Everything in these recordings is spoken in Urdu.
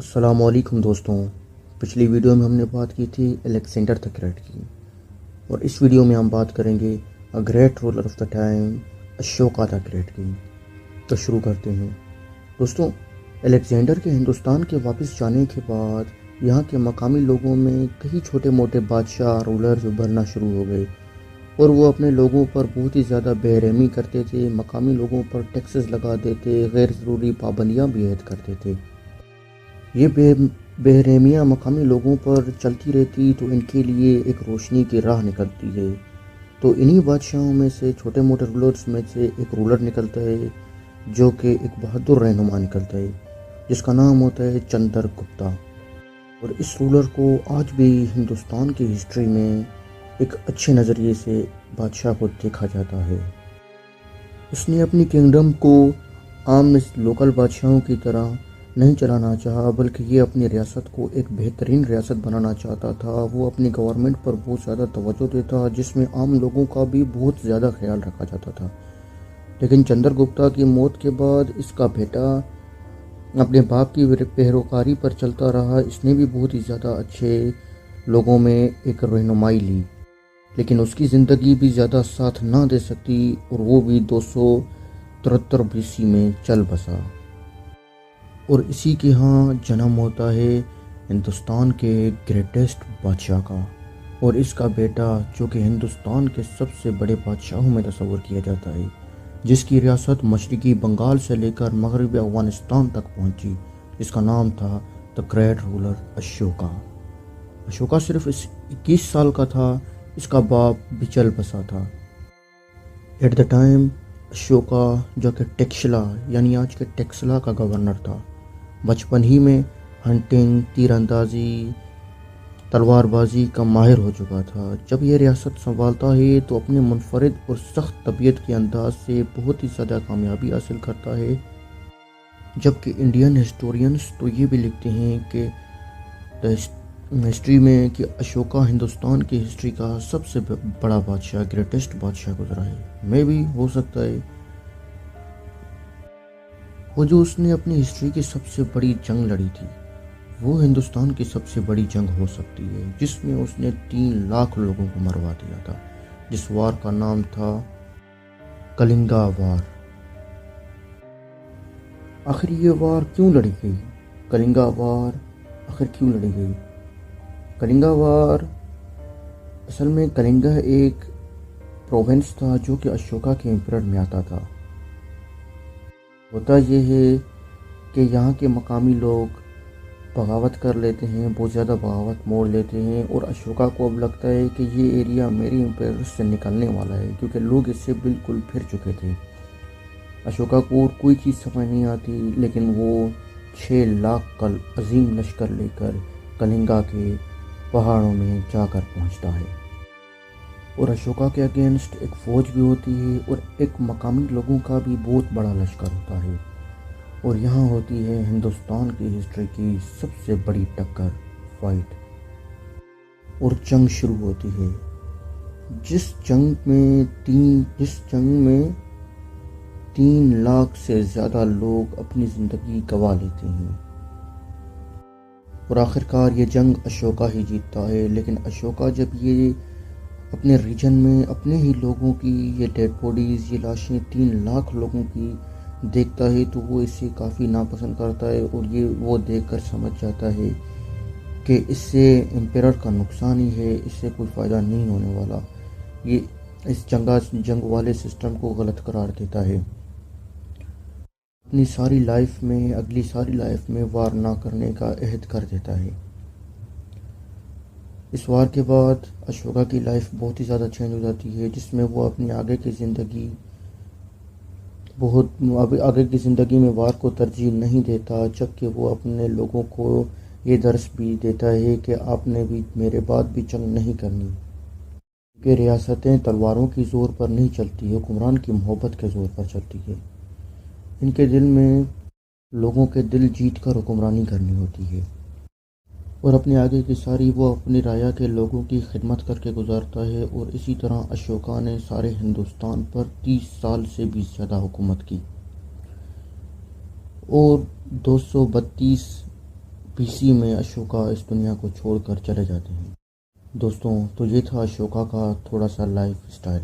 السلام علیکم دوستوں. پچھلی ویڈیو میں ہم نے بات کی تھی الیگزینڈر دا گریٹ کی، اور اس ویڈیو میں ہم بات کریں گے great ruler of the time Ashoka the great کی. تو شروع کرتے ہیں دوستوں. الیگزینڈر کے ہندوستان کے واپس جانے کے بعد یہاں کے مقامی لوگوں میں کئی چھوٹے موٹے بادشاہ رولرز ابھرنا شروع ہو گئے، اور وہ اپنے لوگوں پر بہت ہی زیادہ بے رحمی کرتے تھے. مقامی لوگوں پر ٹیکسز لگا دیتے، غیر ضروری پابندیاں بھی عائد کرتے تھے. یہ بے رحمیاں مقامی لوگوں پر چلتی رہتی تو ان کے لیے ایک روشنی کی راہ نکلتی ہے. تو انہی بادشاہوں میں سے، چھوٹے موٹے رولرز میں سے ایک رولر نکلتا ہے جو کہ ایک بہادر رہنما نکلتا ہے، جس کا نام ہوتا ہے چندر گپتا. اور اس رولر کو آج بھی ہندوستان کی ہسٹری میں ایک اچھے نظریے سے بادشاہ کو دیکھا جاتا ہے. اس نے اپنی کنگڈم کو عام لوکل بادشاہوں کی طرح نہیں چلانا چاہا، بلکہ یہ اپنی ریاست کو ایک بہترین ریاست بنانا چاہتا تھا. وہ اپنی گورنمنٹ پر بہت زیادہ توجہ دیتا، جس میں عام لوگوں کا بھی بہت زیادہ خیال رکھا جاتا تھا. لیکن چندر گپتا کی موت کے بعد اس کا بیٹا اپنے باپ کی پیروکاری پر چلتا رہا. اس نے بھی بہت ہی زیادہ اچھے لوگوں میں ایک رہنمائی لی، لیکن اس کی زندگی بھی زیادہ ساتھ نہ دے سکتی، اور وہ بھی 273 BC میں چل بسا. اور اسی کے ہاں جنم ہوتا ہے ہندوستان کے گریٹسٹ بادشاہ کا، اور اس کا بیٹا جو کہ ہندوستان کے سب سے بڑے بادشاہوں میں تصور کیا جاتا ہے، جس کی ریاست مشرقی بنگال سے لے کر مغربی افغانستان تک پہنچی، جس کا نام تھا the great ruler Ashoka. Ashoka صرف 21 سال کا تھا. اس کا باپ بھی چل بسا تھا. ایٹ دا ٹائم اشوکا جو کہ ٹیکشلا یعنی آج کے ٹیکسلا کا گورنر تھا، بچپن ہی میں ہنٹنگ، تیر اندازی، تلوار بازی کا ماہر ہو چکا تھا. جب یہ ریاست سنبھالتا ہے تو اپنے منفرد اور سخت طبیعت کے انداز سے بہت ہی زیادہ کامیابی حاصل کرتا ہے. جبکہ انڈین ہسٹورینز تو یہ بھی لکھتے ہیں کہ ہسٹری میں کہ اشوکا ہندوستان کی ہسٹری کا سب سے بڑا بادشاہ، گریٹسٹ بادشاہ گزرا ہے. میں بھی ہو سکتا ہے وہ جو اس نے اپنی ہسٹری کی سب سے بڑی جنگ لڑی تھی، وہ ہندوستان کی سب سے بڑی جنگ ہو سکتی ہے، جس میں اس نے 3 لاکھ لوگوں کو مروا دیا تھا، جس وار کا نام تھا کلنگا وار. آخر یہ وار کیوں لڑی گئی؟ کلنگا وار آخر کیوں لڑی گئی؟ کلنگا وار اصل میں کلنگا ایک پروونس تھا جو کہ اشوکا کے امپیرر میں آتا تھا. ہوتا یہ ہے کہ یہاں کے مقامی لوگ بغاوت کر لیتے ہیں، بہت زیادہ بغاوت موڑ لیتے ہیں، اور اشوکا کو اب لگتا ہے کہ یہ ایریا میری امپیرر سے نکلنے والا ہے، کیونکہ لوگ اس سے بالکل پھر چکے تھے. اشوکا کو کوئی چیز سمجھ نہیں آتی، لیکن وہ 6 لاکھ کا عظیم لشکر لے کر کلنگا کے پہاڑوں میں جا کر پہنچتا ہے. اور اشوکا کے اگینسٹ ایک فوج بھی ہوتی ہے، اور ایک مقامی لوگوں کا بھی بہت بڑا لشکر ہوتا ہے. اور یہاں ہوتی ہے ہندوستان کی ہسٹری کی سب سے بڑی ٹکر، فائٹ، اور جنگ شروع ہوتی ہے. جس جنگ میں 3 لاکھ سے زیادہ لوگ اپنی زندگی گنوا لیتے ہیں. اور آخرکار یہ جنگ اشوکا ہی جیتتا ہے. لیکن اشوکا جب یہ اپنے ریجن میں اپنے ہی لوگوں کی یہ ڈیڈ باڈیز، یہ لاشیں 3 لاکھ لوگوں کی دیکھتا ہے تو وہ اسے کافی ناپسند کرتا ہے، اور یہ وہ دیکھ کر سمجھ جاتا ہے کہ اس سے امپیرر کا نقصان ہی ہے، اس سے کوئی فائدہ نہیں ہونے والا. یہ اس جنگ والے سسٹم کو غلط قرار دیتا ہے. اپنی اگلی ساری لائف میں وار نہ کرنے کا عہد کر دیتا ہے. اس وار کے بعد اشوکا کی لائف بہت ہی زیادہ چینج ہو جاتی ہے، جس میں وہ اپنی آگے کی زندگی میں وار کو ترجیح نہیں دیتا، جبکہ وہ اپنے لوگوں کو یہ درس بھی دیتا ہے کہ آپ نے بھی میرے بعد بھی جنگ نہیں کرنی، کہ ریاستیں تلواروں کی زور پر نہیں چلتی، حکمران کی محبت کے زور پر چلتی ہے. ان کے دل میں لوگوں کے دل جیت کر حکمرانی کرنی ہوتی ہے. اور اپنے آگے کی ساری وہ اپنی رایا کے لوگوں کی خدمت کر کے گزارتا ہے. اور اسی طرح اشوکا نے سارے ہندوستان پر 30 سال سے بھی زیادہ حکومت کی، اور 232 PC میں اشوکا اس دنیا کو چھوڑ کر چلے جاتے ہیں۔ دوستوں، تو یہ تھا اشوکا کا تھوڑا سا لائف سٹائل،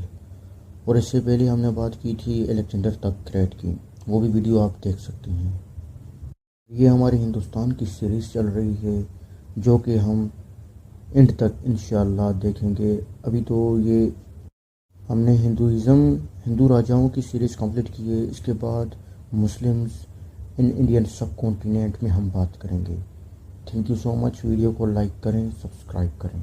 اور اس سے پہلے ہم نے بات کی تھی الیگزینڈر دی گریٹ کی، وہ بھی ویڈیو آپ دیکھ سکتے ہیں۔ یہ ہماری ہندوستان کی سیریز چل رہی ہے جو کہ ہم اینڈ تک انشاءاللہ دیکھیں گے۔ ابھی تو یہ ہم نے ہندو راجاؤں کی سیریز کمپلیٹ کی ہے، اس کے بعد مسلمز ان انڈین سب کانٹیننٹ میں ہم بات کریں گے۔ Thank you so much, video کو لائک کریں، سبسکرائب کریں۔